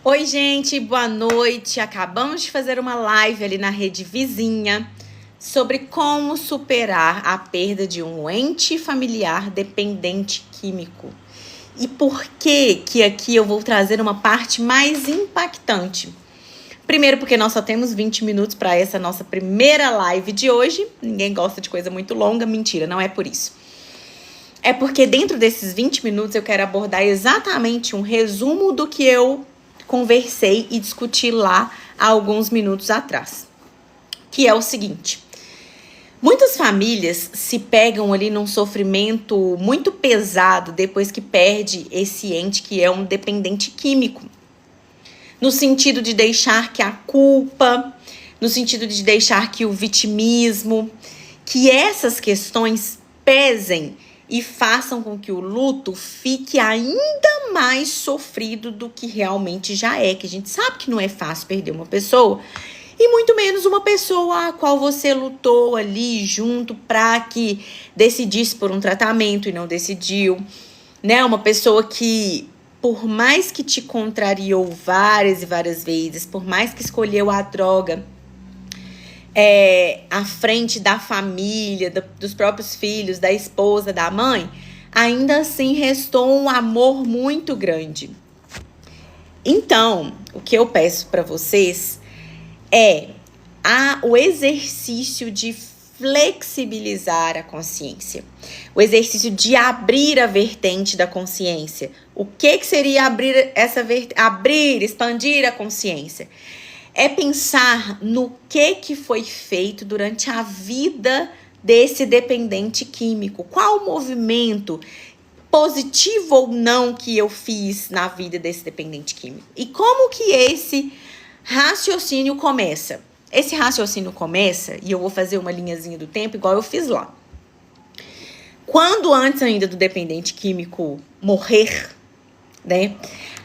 Oi, gente, boa noite. Acabamos de fazer uma live ali na rede vizinha sobre como superar a perda de um ente familiar dependente químico. E por que aqui eu vou trazer uma parte mais impactante? Primeiro, porque nós só temos 20 minutos para essa nossa primeira live de hoje. Ninguém gosta de coisa muito longa. Mentira, não é por isso. É porque dentro desses 20 minutos eu quero abordar exatamente um resumo do que eu conversei e discuti lá há alguns minutos atrás. Que é o seguinte: muitas famílias se pegam ali num sofrimento muito pesado depois que perde esse ente que é um dependente químico. No sentido de deixar que a culpa, no sentido de deixar que o vitimismo, que essas questões pesem e façam com que o luto fique ainda mais sofrido do que realmente já é. Que a gente sabe que não é fácil perder uma pessoa, e muito menos uma pessoa a qual você lutou ali junto para que decidisse por um tratamento e não decidiu, né? Uma pessoa que, por mais que te contrariou várias e várias vezes, por mais que escolheu a droga à frente da família, dos próprios filhos, da esposa, da mãe, ainda assim restou um amor muito grande. Então, o que eu peço para vocês é o exercício de flexibilizar a consciência, o exercício de abrir a vertente da consciência. O que seria abrir, expandir a consciência? É pensar no que foi feito durante a vida desse dependente químico. Qual o movimento, positivo ou não, que eu fiz na vida desse dependente químico? E como que esse raciocínio começa? Esse raciocínio começa, e eu vou fazer uma linhazinha do tempo igual eu fiz lá. Quando antes ainda do dependente químico morrer, né?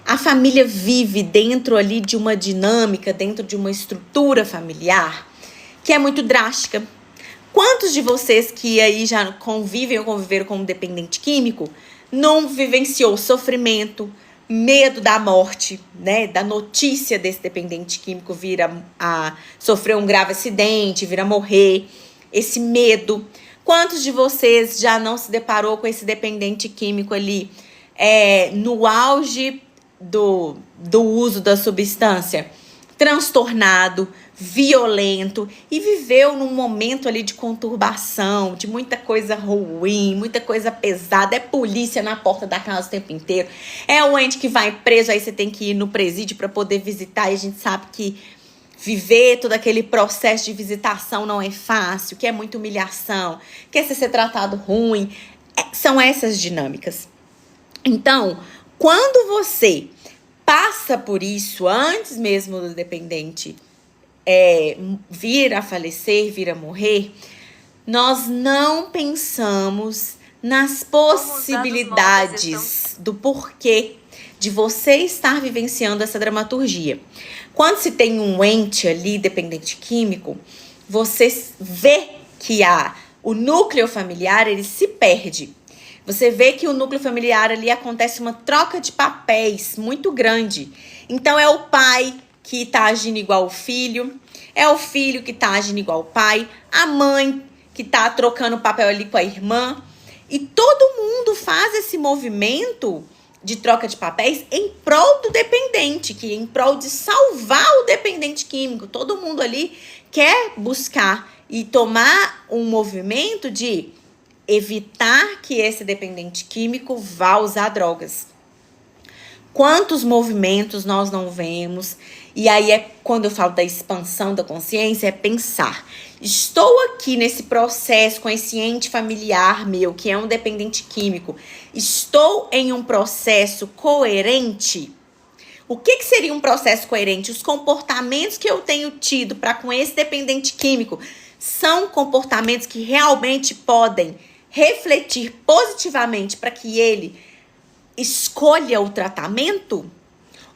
A família vive dentro ali de uma dinâmica, dentro de uma estrutura familiar que é muito drástica. Quantos de vocês que aí já convivem ou conviveram com um dependente químico não vivenciou sofrimento, medo da morte, né? Da notícia desse dependente químico vir a sofrer um grave acidente, vir a morrer, esse medo. Quantos de vocês já não se deparou com esse dependente químico ali no auge do uso da substância, transtornado, violento, e viveu num momento ali de conturbação, de muita coisa ruim, muita coisa pesada? É polícia na porta da casa o tempo inteiro, é o ente que vai preso, aí você tem que ir no presídio para poder visitar, e a gente sabe que viver todo aquele processo de visitação não é fácil, que é muita humilhação, que é ser tratado ruim. São essas dinâmicas. Então, quando você passa por isso, antes mesmo do dependente vir a falecer, vir a morrer, nós não pensamos nas possibilidades do porquê de você estar vivenciando essa dramaturgia. Quando se tem um ente ali, dependente químico, você vê que o núcleo familiar, ele se perde. Você vê que o núcleo familiar ali acontece uma troca de papéis muito grande. Então é o pai que tá agindo igual o filho, é o filho que tá agindo igual o pai, a mãe que tá trocando papel ali com a irmã. E todo mundo faz esse movimento de troca de papéis em prol do dependente, que em prol de salvar o dependente químico. Todo mundo ali quer buscar e tomar um movimento de evitar que esse dependente químico vá usar drogas. Quantos movimentos nós não vemos? E aí quando eu falo da expansão da consciência, é pensar: estou aqui nesse processo com esse ente familiar meu, que é um dependente químico. Estou em um processo coerente? O que seria um processo coerente? Os comportamentos que eu tenho tido para com esse dependente químico são comportamentos que realmente podem refletir positivamente para que ele escolha o tratamento?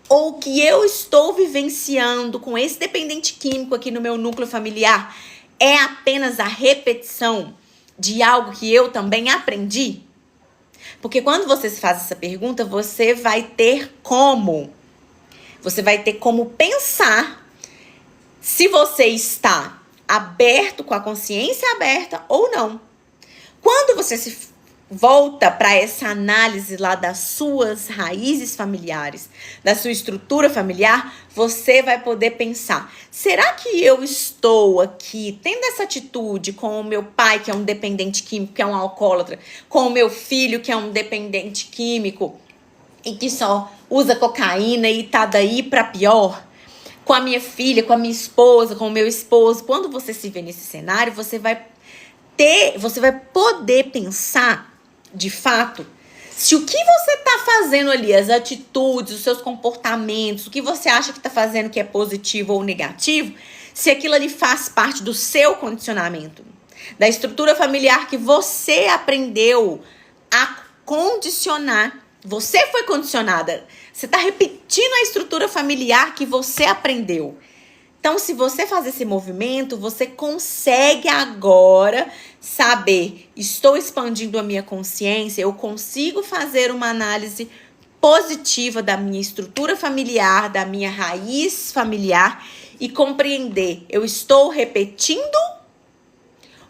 Ou que eu estou vivenciando com esse dependente químico aqui no meu núcleo familiar é apenas a repetição de algo que eu também aprendi? Porque quando você se faz essa pergunta, você vai ter como Você vai ter como pensar se você está aberto, com a consciência aberta ou não. Quando você se volta para essa análise lá das suas raízes familiares, da sua estrutura familiar, você vai poder pensar: será que eu estou aqui tendo essa atitude com o meu pai, que é um dependente químico, que é um alcoólatra, com o meu filho, que é um dependente químico e que só usa cocaína e tá daí para pior? Com a minha filha, com a minha esposa, com o meu esposo. Quando você se vê nesse cenário, você vai poder pensar de fato se o que você está fazendo ali, as atitudes, os seus comportamentos, o que você acha que está fazendo que é positivo ou negativo, se aquilo ali faz parte do seu condicionamento, da estrutura familiar que você aprendeu a condicionar. Você foi condicionada. Você está repetindo a estrutura familiar que você aprendeu. Então, se você faz esse movimento, você consegue agora saber: estou expandindo a minha consciência, eu consigo fazer uma análise positiva da minha estrutura familiar, da minha raiz familiar e compreender: eu estou repetindo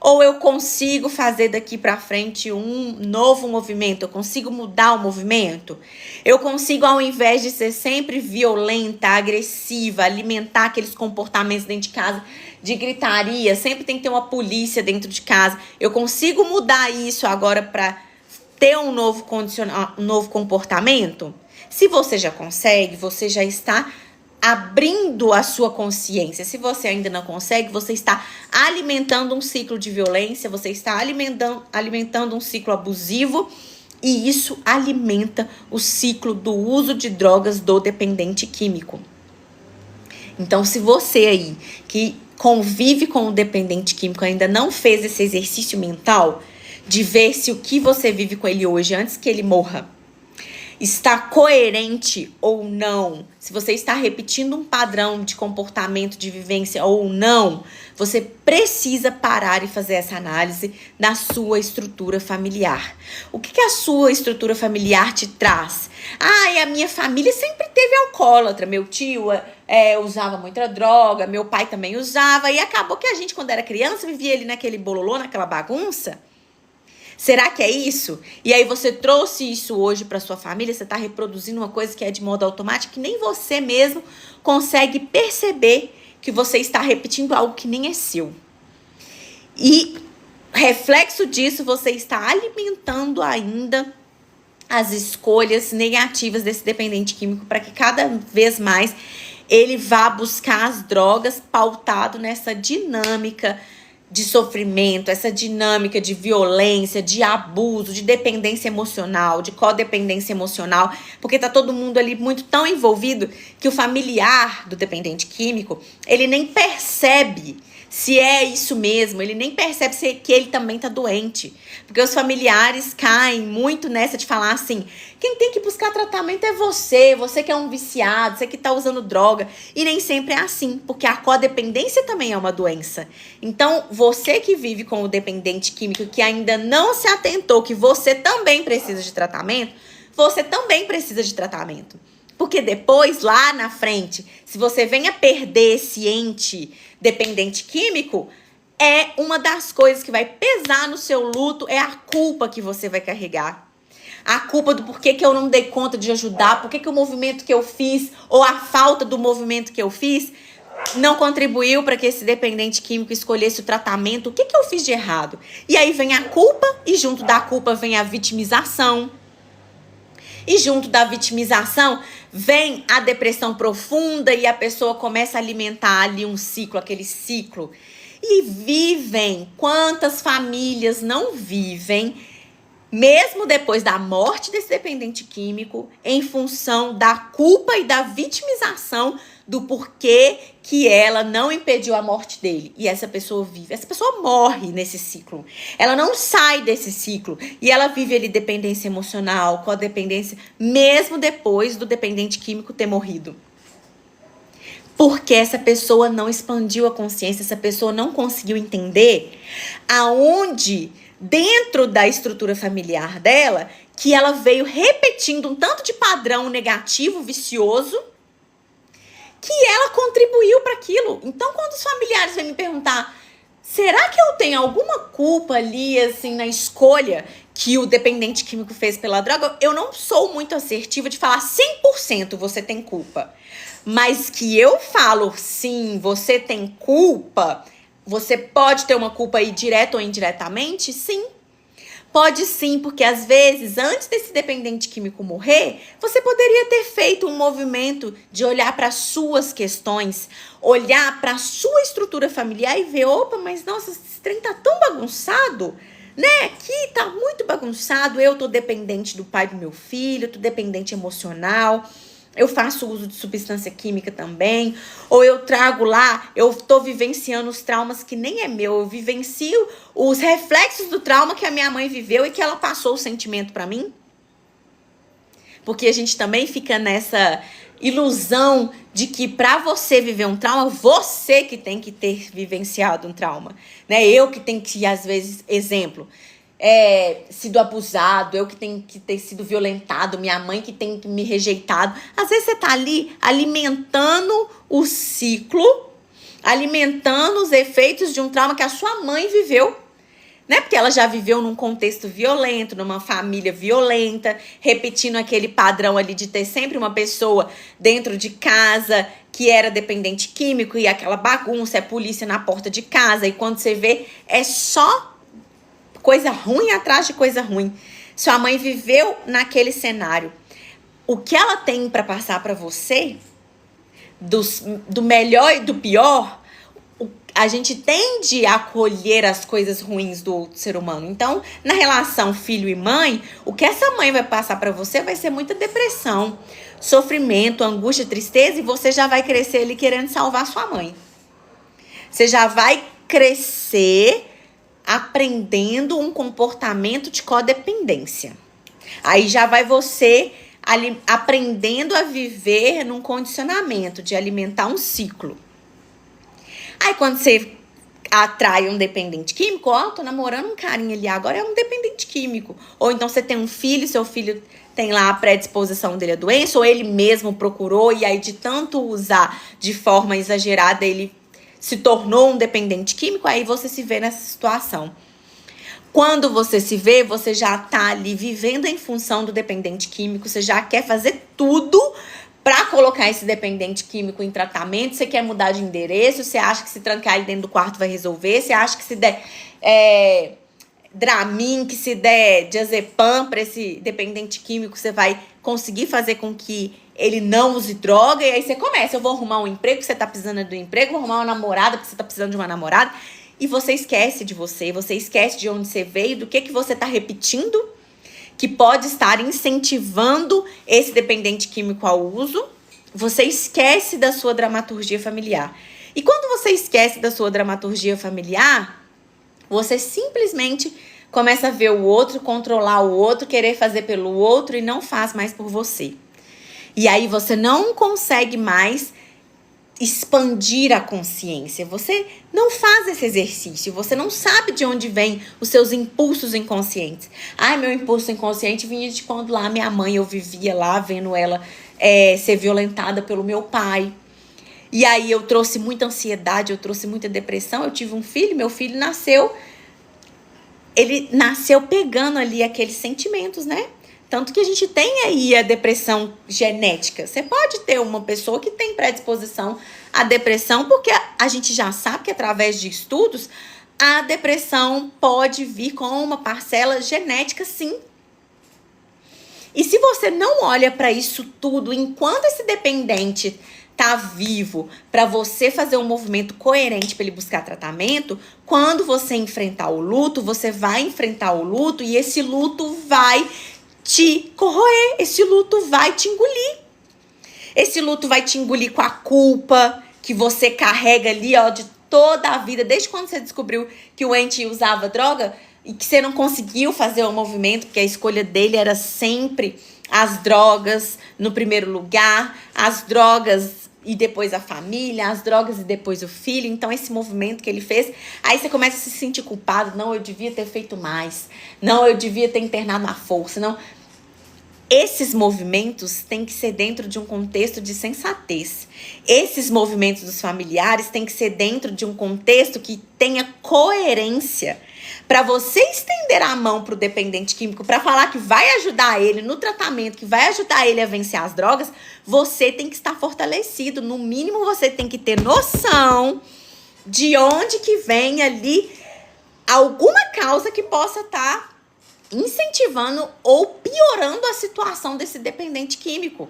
ou eu consigo fazer daqui para frente um novo movimento? Eu consigo mudar o movimento? Eu consigo, ao invés de ser sempre violenta, agressiva, alimentar aqueles comportamentos dentro de casa de gritaria, sempre tem que ter uma polícia dentro de casa, eu consigo mudar isso agora para ter um novo comportamento? Se você já consegue, você já está abrindo a sua consciência. Se você ainda não consegue, você está alimentando um ciclo de violência, você está alimentando um ciclo abusivo, e isso alimenta o ciclo do uso de drogas do dependente químico. Então, se você aí que convive com o dependente químico ainda não fez esse exercício mental de ver se o que você vive com ele hoje, antes que ele morra, está coerente ou não, se você está repetindo um padrão de comportamento, de vivência ou não, você precisa parar e fazer essa análise da sua estrutura familiar. O que a sua estrutura familiar te traz? A minha família sempre teve alcoólatra, meu tio usava muita droga, meu pai também usava, e acabou que a gente, quando era criança, vivia ali naquele bololô, naquela bagunça. Será que é isso? E aí você trouxe isso hoje para sua família, você está reproduzindo uma coisa que é de modo automático, que nem você mesmo consegue perceber que você está repetindo algo que nem é seu. E reflexo disso, você está alimentando ainda as escolhas negativas desse dependente químico para que cada vez mais ele vá buscar as drogas pautado nessa dinâmica de sofrimento, essa dinâmica de violência, de abuso, de dependência emocional, de codependência emocional, porque tá todo mundo ali muito tão envolvido que o familiar do dependente químico, ele nem percebe se é isso mesmo, ele nem percebe que ele também tá doente. Porque os familiares caem muito nessa de falar assim: quem tem que buscar tratamento é você que é um viciado, você que tá usando droga. E nem sempre é assim, porque a codependência também é uma doença. Então, você que vive com o dependente químico, que ainda não se atentou que você também precisa de tratamento, você também precisa de tratamento. Porque depois, lá na frente, se você venha perder esse ente dependente químico, é uma das coisas que vai pesar no seu luto, é a culpa que você vai carregar. A culpa do porquê que eu não dei conta de ajudar, porquê que o movimento que eu fiz, ou a falta do movimento que eu fiz, não contribuiu para que esse dependente químico escolhesse o tratamento. O que eu fiz de errado? E aí vem a culpa, e junto da culpa vem a vitimização. E junto da vitimização vem a depressão profunda e a pessoa começa a alimentar ali um ciclo, aquele ciclo. E vivem, quantas famílias não vivem, mesmo depois da morte desse dependente químico, em função da culpa e da vitimização do porquê que ela não impediu a morte dele. E essa pessoa vive, essa pessoa morre nesse ciclo. Ela não sai desse ciclo. E ela vive ali dependência emocional, codependência, mesmo depois do dependente químico ter morrido. Porque essa pessoa não expandiu a consciência, essa pessoa não conseguiu entender aonde, dentro da estrutura familiar dela, que ela veio repetindo um tanto de padrão negativo, vicioso, que ela contribuiu para aquilo. Então, quando os familiares vêm me perguntar, será que eu tenho alguma culpa ali, assim, na escolha que o dependente químico fez pela droga? Eu não sou muito assertiva de falar 100% você tem culpa. Mas que eu falo, sim, você tem culpa, você pode ter uma culpa aí direta ou indiretamente? Sim. Pode sim, porque às vezes, antes desse dependente químico morrer, você poderia ter feito um movimento de olhar para as suas questões, olhar para a sua estrutura familiar e ver, opa, mas nossa, esse trem tá tão bagunçado, né? Aqui tá muito bagunçado, eu tô dependente do pai do meu filho, tô dependente emocional, eu faço uso de substância química também, ou eu trago lá, eu tô vivenciando os traumas que nem é meu, eu vivencio os reflexos do trauma que a minha mãe viveu e que ela passou o sentimento pra mim. Porque a gente também fica nessa ilusão de que pra você viver um trauma, você que tem que ter vivenciado um trauma, né? Eu que tenho que, às vezes, exemplo, sido abusado, eu que tenho que ter sido violentado, minha mãe que tem que me rejeitado. Às vezes você tá ali alimentando o ciclo, alimentando os efeitos de um trauma que a sua mãe viveu, né? Porque ela já viveu num contexto violento, numa família violenta, repetindo aquele padrão ali de ter sempre uma pessoa dentro de casa que era dependente químico e aquela bagunça, é polícia na porta de casa, e quando você vê, é só coisa ruim atrás de coisa ruim. Sua mãe viveu naquele cenário. O que ela tem para passar para você, do melhor e do pior, a gente tende a acolher as coisas ruins do outro ser humano. Então, na relação filho e mãe, o que essa mãe vai passar para você vai ser muita depressão, sofrimento, angústia, tristeza, e você já vai crescer ali querendo salvar sua mãe. Você já vai crescer aprendendo um comportamento de codependência. Aí já vai você aprendendo a viver num condicionamento de alimentar um ciclo. Aí quando você atrai um dependente químico, ó, tô namorando um carinha ali, agora é um dependente químico. Ou então você tem um filho, seu filho tem lá a predisposição dele à doença, ou ele mesmo procurou, e aí de tanto usar de forma exagerada, ele se tornou um dependente químico, aí você se vê nessa situação. Quando você se vê, você já tá ali vivendo em função do dependente químico, você já quer fazer tudo para colocar esse dependente químico em tratamento, você quer mudar de endereço, você acha que se trancar ele dentro do quarto vai resolver, você acha que se der Dramin, que se der diazepam para esse dependente químico, você vai conseguir fazer com que ele não use droga, e aí você começa, eu vou arrumar um emprego, que você tá precisando do emprego, vou arrumar uma namorada, porque você tá precisando de uma namorada, e você esquece de você esquece de onde você veio, do que você tá repetindo, que pode estar incentivando esse dependente químico ao uso. Você esquece da sua dramaturgia familiar. E quando você esquece da sua dramaturgia familiar, você simplesmente começa a ver o outro, controlar o outro, querer fazer pelo outro e não faz mais por você. E aí você não consegue mais expandir a consciência. Você não faz esse exercício. Você não sabe de onde vem os seus impulsos inconscientes. Ai, meu impulso inconsciente vinha de quando lá minha mãe, eu vivia lá vendo ela ser violentada pelo meu pai. E aí eu trouxe muita ansiedade, eu trouxe muita depressão. Eu tive um filho, meu filho nasceu. Ele nasceu pegando ali aqueles sentimentos, né? Tanto que a gente tem aí a depressão genética. Você pode ter uma pessoa que tem predisposição à depressão, porque a gente já sabe que através de estudos, a depressão pode vir com uma parcela genética, sim. E se você não olha para isso tudo, enquanto esse dependente tá vivo, para você fazer um movimento coerente para ele buscar tratamento, quando você enfrentar o luto, você vai enfrentar o luto e esse luto vai te corroer, esse luto vai te engolir. Esse luto vai te engolir com a culpa que você carrega ali, ó, de toda a vida, desde quando você descobriu que o ente usava droga e que você não conseguiu fazer o movimento, porque a escolha dele era sempre as drogas no primeiro lugar, as drogas e depois a família, as drogas e depois o filho. Então esse movimento que ele fez, aí você começa a se sentir culpado. Não, eu devia ter feito mais. Não, eu devia ter internado à força. Não. esses movimentos têm que ser dentro de um contexto de sensatez. Esses movimentos dos familiares têm que ser dentro de um contexto que tenha coerência. Para você estender a mão para o dependente químico, para falar que vai ajudar ele no tratamento, que vai ajudar ele a vencer as drogas, você tem que estar fortalecido. No mínimo, você tem que ter noção de onde que vem ali alguma causa que possa estar incentivando ou piorando a situação desse dependente químico.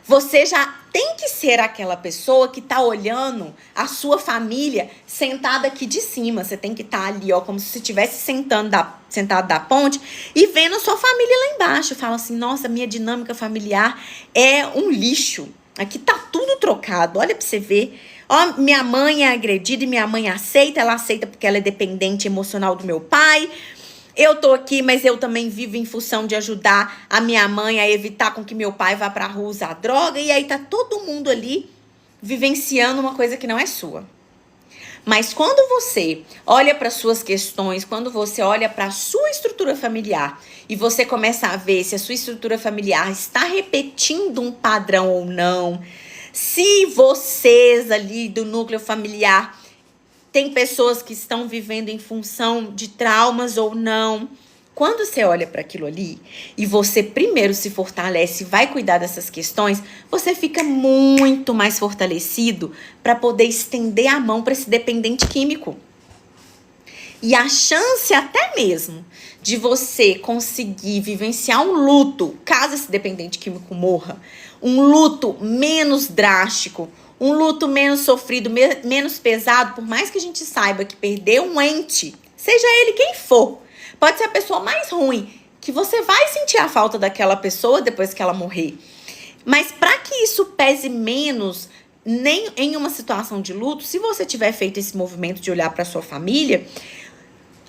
Você já tem que ser aquela pessoa que tá olhando a sua família sentada aqui de cima. Você tem que estar ali, ó, como se você estivesse sentado da ponte e vendo a sua família lá embaixo. Fala assim, nossa, minha dinâmica familiar é um lixo. Aqui tá tudo trocado, olha pra você ver. Ó, minha mãe é agredida e minha mãe aceita. Ela aceita porque ela é dependente emocional do meu pai. Eu tô aqui, mas eu também vivo em função de ajudar a minha mãe a evitar com que meu pai vá pra rua usar droga. E aí tá todo mundo ali vivenciando uma coisa que não é sua. Mas quando você olha para suas questões, quando você olha para a sua estrutura familiar e você começa a ver se a sua estrutura familiar está repetindo um padrão ou não, se vocês ali do núcleo familiar tem pessoas que estão vivendo em função de traumas ou não. Quando você olha para aquilo ali e você primeiro se fortalece e vai cuidar dessas questões, você fica muito mais fortalecido para poder estender a mão para esse dependente químico. E a chance até mesmo de você conseguir vivenciar um luto, caso esse dependente químico morra, um luto menos drástico, um luto menos sofrido, menos pesado, por mais que a gente saiba que perder um ente, seja ele quem for, pode ser a pessoa mais ruim, que você vai sentir a falta daquela pessoa depois que ela morrer. Mas para que isso pese menos nem em uma situação de luto, se você tiver feito esse movimento de olhar para sua família,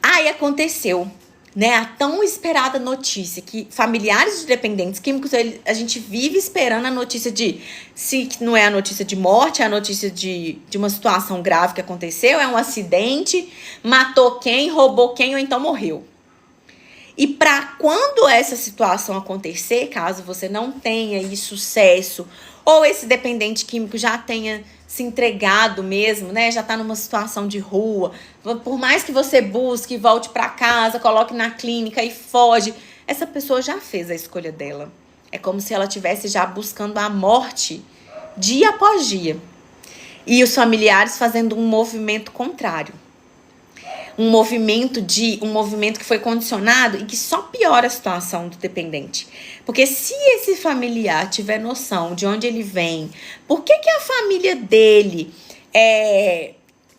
aí aconteceu, né, a tão esperada notícia que familiares de dependentes químicos, a gente vive esperando a notícia de, se não é a notícia de morte, é a notícia de uma situação grave que aconteceu, é um acidente, matou quem, roubou quem ou então morreu. E para quando essa situação acontecer, caso você não tenha aí sucesso, ou esse dependente químico já tenha se entregado mesmo, né? Já tá numa situação de rua. Por mais que você busque, volte para casa, coloque na clínica e foge, essa pessoa já fez a escolha dela. É como se ela estivesse já buscando a morte dia após dia. E os familiares fazendo um movimento contrário. Um movimento que foi condicionado e que só piora a situação do dependente. Porque se esse familiar tiver noção de onde ele vem, por que a família dele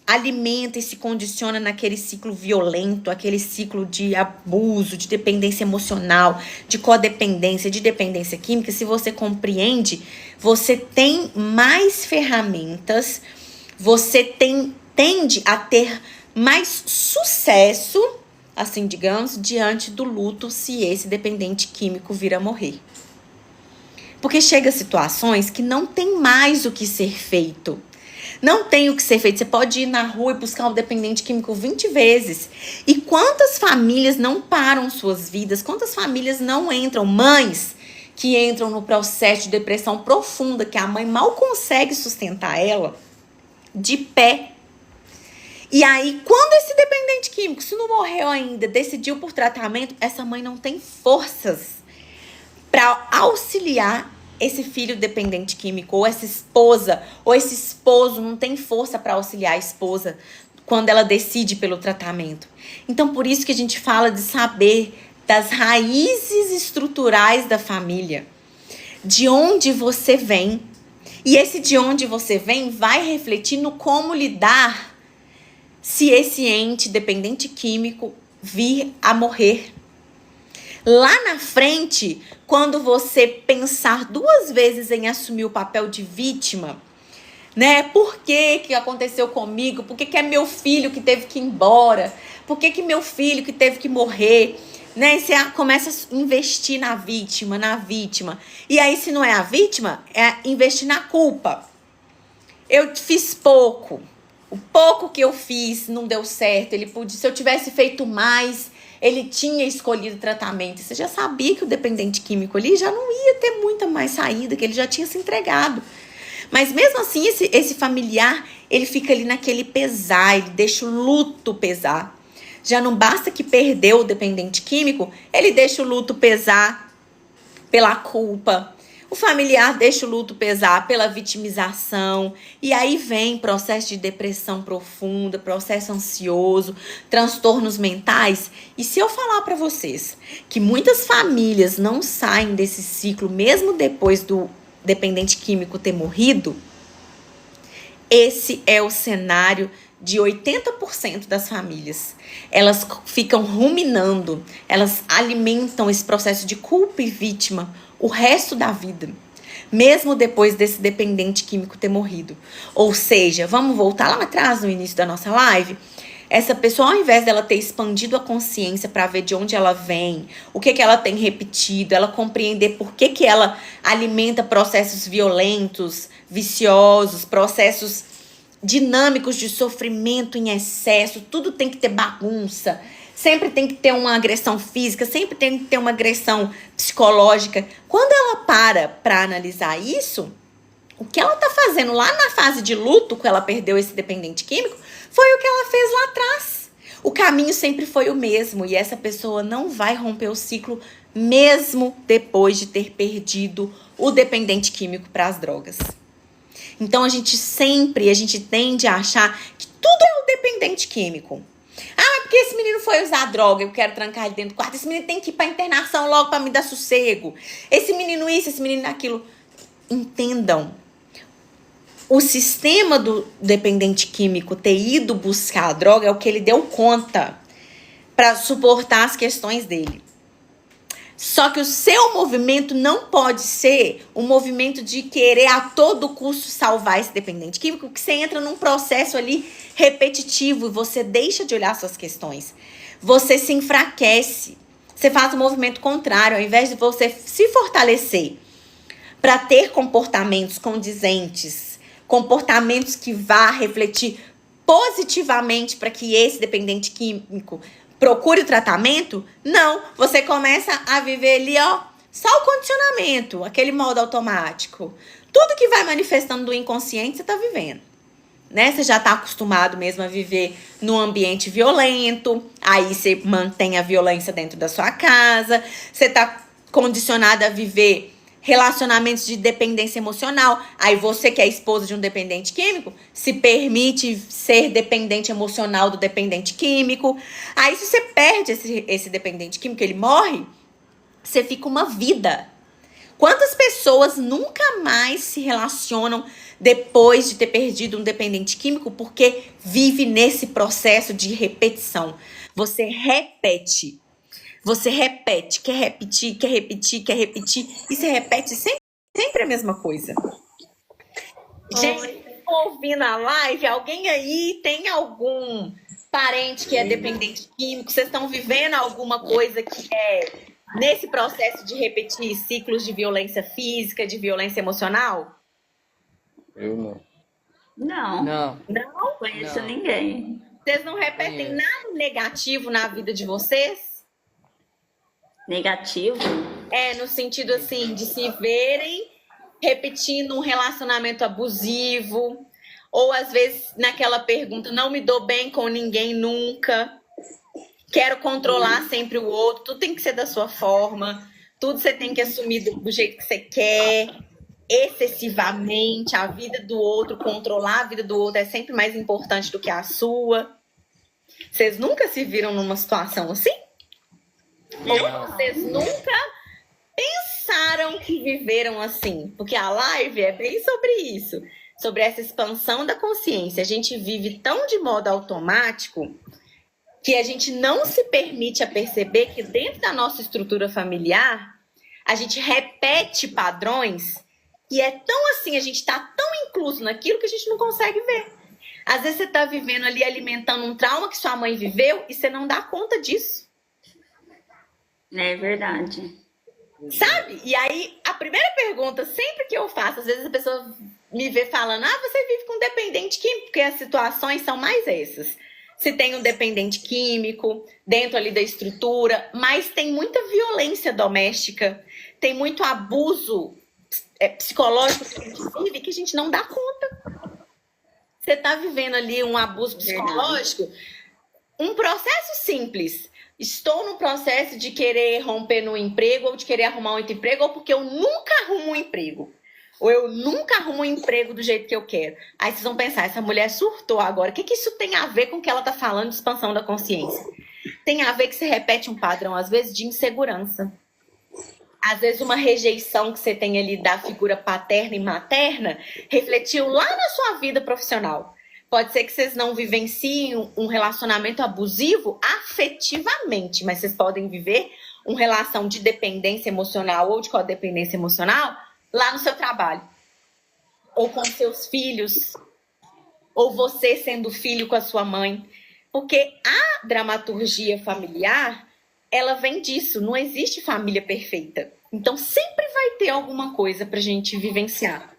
alimenta e se condiciona naquele ciclo violento, aquele ciclo de abuso, de dependência emocional, de codependência, de dependência química, se você compreende, você tem mais ferramentas, você tende a ter mais sucesso, assim digamos, diante do luto se esse dependente químico vir a morrer. Porque chega a situações que não tem mais o que ser feito. Não tem o que ser feito. Você pode ir na rua e buscar um dependente químico 20 vezes. E quantas famílias não param suas vidas? Quantas famílias não entram? Mães que entram no processo de depressão profunda, que a mãe mal consegue sustentar ela de pé. E aí, quando esse dependente químico, se não morreu ainda, decidiu por tratamento, essa mãe não tem forças para auxiliar esse filho dependente químico, ou essa esposa, ou esse esposo não tem força para auxiliar a esposa quando ela decide pelo tratamento. Então, por isso que a gente fala de saber das raízes estruturais da família, de onde você vem. E esse de onde você vem vai refletir no como lidar se esse ente dependente químico vir a morrer. Lá na frente, quando você pensar 2 vezes em assumir o papel de vítima, né? Por que aconteceu comigo? Por que é meu filho que teve que ir embora? Por que meu filho que teve que morrer? Né? E você começa a investir na vítima. E aí, se não é a vítima, é investir na culpa. Eu fiz pouco. O pouco que eu fiz não deu certo. Se eu tivesse feito mais, ele tinha escolhido tratamento. Você já sabia que o dependente químico ali já não ia ter muita mais saída, que ele já tinha se entregado. Mas mesmo assim, esse familiar, ele fica ali naquele pesar, ele deixa o luto pesar. Já não basta que perdeu o dependente químico, ele deixa o luto pesar pela culpa. O familiar deixa o luto pesar pela vitimização. E aí vem processo de depressão profunda, processo ansioso, transtornos mentais. E se eu falar para vocês que muitas famílias não saem desse ciclo mesmo depois do dependente químico ter morrido, esse é o cenário de 80% das famílias. Elas ficam ruminando, elas alimentam esse processo de culpa e vítima o resto da vida, mesmo depois desse dependente químico ter morrido. Ou seja, vamos voltar lá atrás no início da nossa live. Essa pessoa, ao invés dela ter expandido a consciência para ver de onde ela vem, o que ela tem repetido, ela compreender por que ela alimenta processos violentos, viciosos, processos dinâmicos de sofrimento em excesso, tudo tem que ter bagunça, sempre tem que ter uma agressão física, sempre tem que ter uma agressão psicológica. Quando ela para analisar isso, o que ela tá fazendo lá na fase de luto, que ela perdeu esse dependente químico, foi o que ela fez lá atrás. O caminho sempre foi o mesmo e essa pessoa não vai romper o ciclo mesmo depois de ter perdido o dependente químico para as drogas. Então a gente tende a achar que tudo é o dependente químico. Ah, porque esse menino foi usar droga, eu quero trancar ele dentro do quarto. Esse menino tem que ir pra internação logo pra me dar sossego. Esse menino isso, esse menino aquilo. Entendam. O sistema do dependente químico ter ido buscar a droga é o que ele deu conta para suportar as questões dele. Só que o seu movimento não pode ser um movimento de querer a todo custo salvar esse dependente químico, que você entra num processo ali repetitivo e você deixa de olhar suas questões. Você se enfraquece. Você faz o movimento contrário, ao invés de você se fortalecer para ter comportamentos condizentes, comportamentos que vá refletir positivamente para que esse dependente químico procure o tratamento, não, você começa a viver ali, ó, só o condicionamento, aquele modo automático. Tudo que vai manifestando do inconsciente, você tá vivendo, né? Você já tá acostumado mesmo a viver num ambiente violento, aí você mantém a violência dentro da sua casa, você tá condicionado a viver relacionamentos de dependência emocional. Aí você que é esposa de um dependente químico, se permite ser dependente emocional do dependente químico. Aí se você perde esse dependente químico, ele morre, você fica uma vida. Quantas pessoas nunca mais se relacionam depois de ter perdido um dependente químico porque vive nesse processo de repetição? Você repete. Você repete, quer repetir, quer repetir, quer repetir. E você repete sempre a mesma coisa. Gente, ouvindo a live, alguém aí tem algum parente que é dependente químico? Vocês estão vivendo alguma coisa que é nesse processo de repetir ciclos de violência física, de violência emocional? Eu não. Não. Não? Conheço ninguém. Vocês não repetem nada negativo na vida de vocês? Negativo? É, no sentido assim, de se verem repetindo um relacionamento abusivo, ou às vezes naquela pergunta, não me dou bem com ninguém nunca, quero controlar sempre o outro, tudo tem que ser da sua forma, tudo você tem que assumir do jeito que você quer, excessivamente, a vida do outro, controlar a vida do outro é sempre mais importante do que a sua. Vocês nunca se viram numa situação assim? Ou vocês nunca pensaram que viveram assim? Porque a live é bem sobre isso, sobre essa expansão da consciência. A gente vive tão de modo automático que a gente não se permite a perceber que dentro da nossa estrutura familiar, a gente repete padrões e é tão assim, a gente está tão incluso naquilo que a gente não consegue ver. Às vezes você está vivendo ali, alimentando um trauma que sua mãe viveu e você não dá conta disso. É verdade. Sabe? E aí, a primeira pergunta, sempre que eu faço, às vezes a pessoa me vê falando, você vive com dependente químico, porque as situações são mais essas. se tem um dependente químico dentro ali da estrutura, mas tem muita violência doméstica, tem muito abuso psicológico que a gente vive que a gente não dá conta. Você tá vivendo ali um abuso psicológico, um processo simples. Estou no processo de querer romper no emprego ou de querer arrumar outro emprego, ou porque eu nunca arrumo um emprego. Ou eu nunca arrumo um emprego do jeito que eu quero. Aí vocês vão pensar, essa mulher surtou agora. O que que isso tem a ver com o que ela tá falando de expansão da consciência? Tem a ver que você repete um padrão, às vezes, de insegurança. Às vezes uma rejeição que você tem ali da figura paterna e materna refletiu lá na sua vida profissional. Pode ser que vocês não vivenciem um relacionamento abusivo afetivamente, mas vocês podem viver uma relação de dependência emocional ou de codependência emocional lá no seu trabalho. Ou com seus filhos. Ou você sendo filho com a sua mãe. Porque a dramaturgia familiar, ela vem disso. Não existe família perfeita. Então sempre vai ter alguma coisa pra gente vivenciar.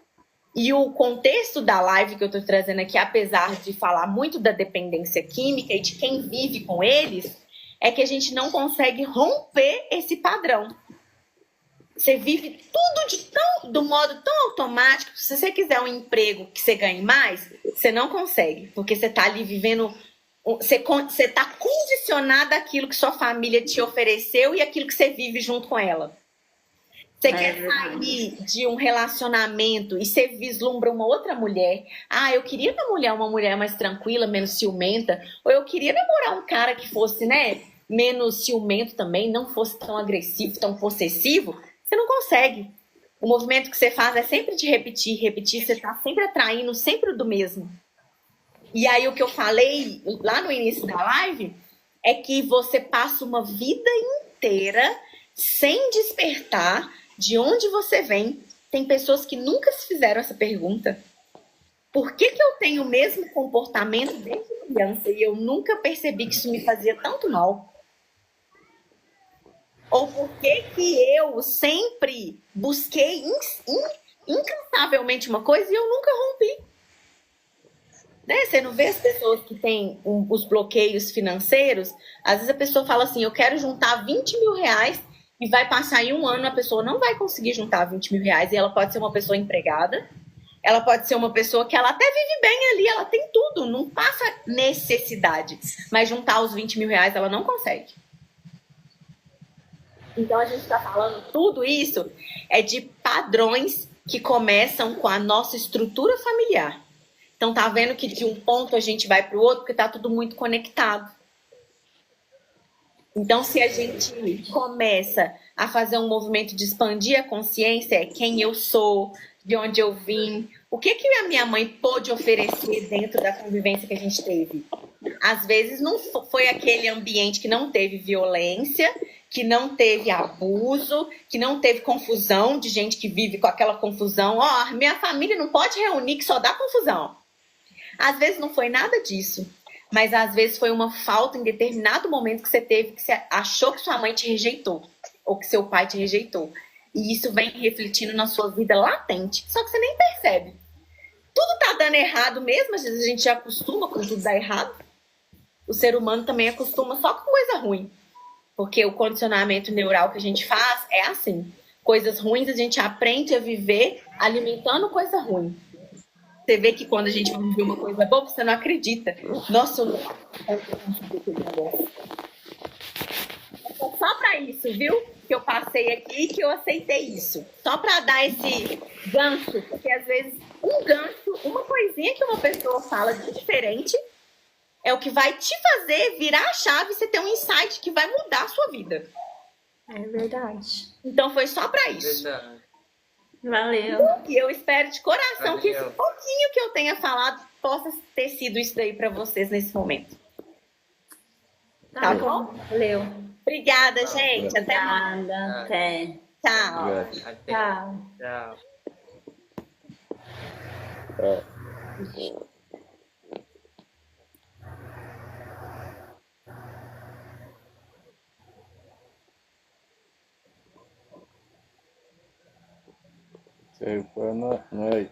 E o contexto da live que eu tô trazendo aqui, apesar de falar muito da dependência química e de quem vive com eles, é que a gente não consegue romper esse padrão. Você vive tudo do modo tão automático. Se você quiser um emprego que você ganhe mais, você não consegue. Porque você tá ali vivendo... Você tá condicionada àquilo que sua família te ofereceu e aquilo que você vive junto com ela. Você quer sair de um relacionamento e você vislumbra uma outra mulher. Ah, eu queria namorar uma mulher mais tranquila, menos ciumenta. Ou eu queria namorar um cara que fosse, né, menos ciumento também, não fosse tão agressivo, tão possessivo. Você não consegue. O movimento que você faz é sempre de repetir, repetir. Você tá sempre atraindo, sempre do mesmo. E aí o que eu falei lá no início da live é que você passa uma vida inteira sem despertar de onde você vem. Tem pessoas que nunca se fizeram essa pergunta. Por que eu tenho o mesmo comportamento desde criança e eu nunca percebi que isso me fazia tanto mal? Ou por que eu sempre busquei incansavelmente uma coisa e eu nunca rompi? Né? Você não vê as pessoas que têm os bloqueios financeiros? Às vezes a pessoa fala assim, eu quero juntar 20 mil reais e vai passar aí um ano, a pessoa não vai conseguir juntar 20 mil reais e ela pode ser uma pessoa empregada, ela pode ser uma pessoa que ela até vive bem ali, ela tem tudo, não passa necessidade, mas juntar os 20 mil reais ela não consegue. Então a gente está falando tudo isso é de padrões que começam com a nossa estrutura familiar. Então tá vendo que de um ponto a gente vai para o outro porque tá tudo muito conectado. Então, se a gente começa a fazer um movimento de expandir a consciência, é quem eu sou, de onde eu vim, o que a minha mãe pôde oferecer dentro da convivência que a gente teve. Às vezes não foi aquele ambiente que não teve violência, que não teve abuso, que não teve confusão de gente que vive com aquela confusão. Ó, minha família não pode reunir que só dá confusão. Às vezes não foi nada disso. Mas às vezes foi uma falta em determinado momento que você teve, que você achou que sua mãe te rejeitou, ou que seu pai te rejeitou. E isso vem refletindo na sua vida latente, só que você nem percebe. Tudo tá dando errado mesmo, às vezes a gente já acostuma com tudo dar errado. O ser humano também acostuma só com coisa ruim. Porque o condicionamento neural que a gente faz é assim. Coisas ruins a gente aprende a viver alimentando coisa ruim. Você vê que quando a gente vive uma coisa boa, você não acredita. Nossa, eu não só para isso, viu? Que eu passei aqui, que eu aceitei isso. Só para dar esse gancho, porque às vezes um gancho, uma coisinha que uma pessoa fala de diferente, é o que vai te fazer virar a chave e você ter um insight que vai mudar a sua vida. É verdade. Então foi só para isso. Verdade. Valeu. E eu espero de coração que esse Valeu. pouquinho que eu tenha falado possa ter sido isso daí para vocês nesse momento. Tá bom? Valeu. Obrigada, gente. Até mais. Nada. Até. Tchau. Obrigado. Tchau. Tchau. Tchau. Sei, boa noite.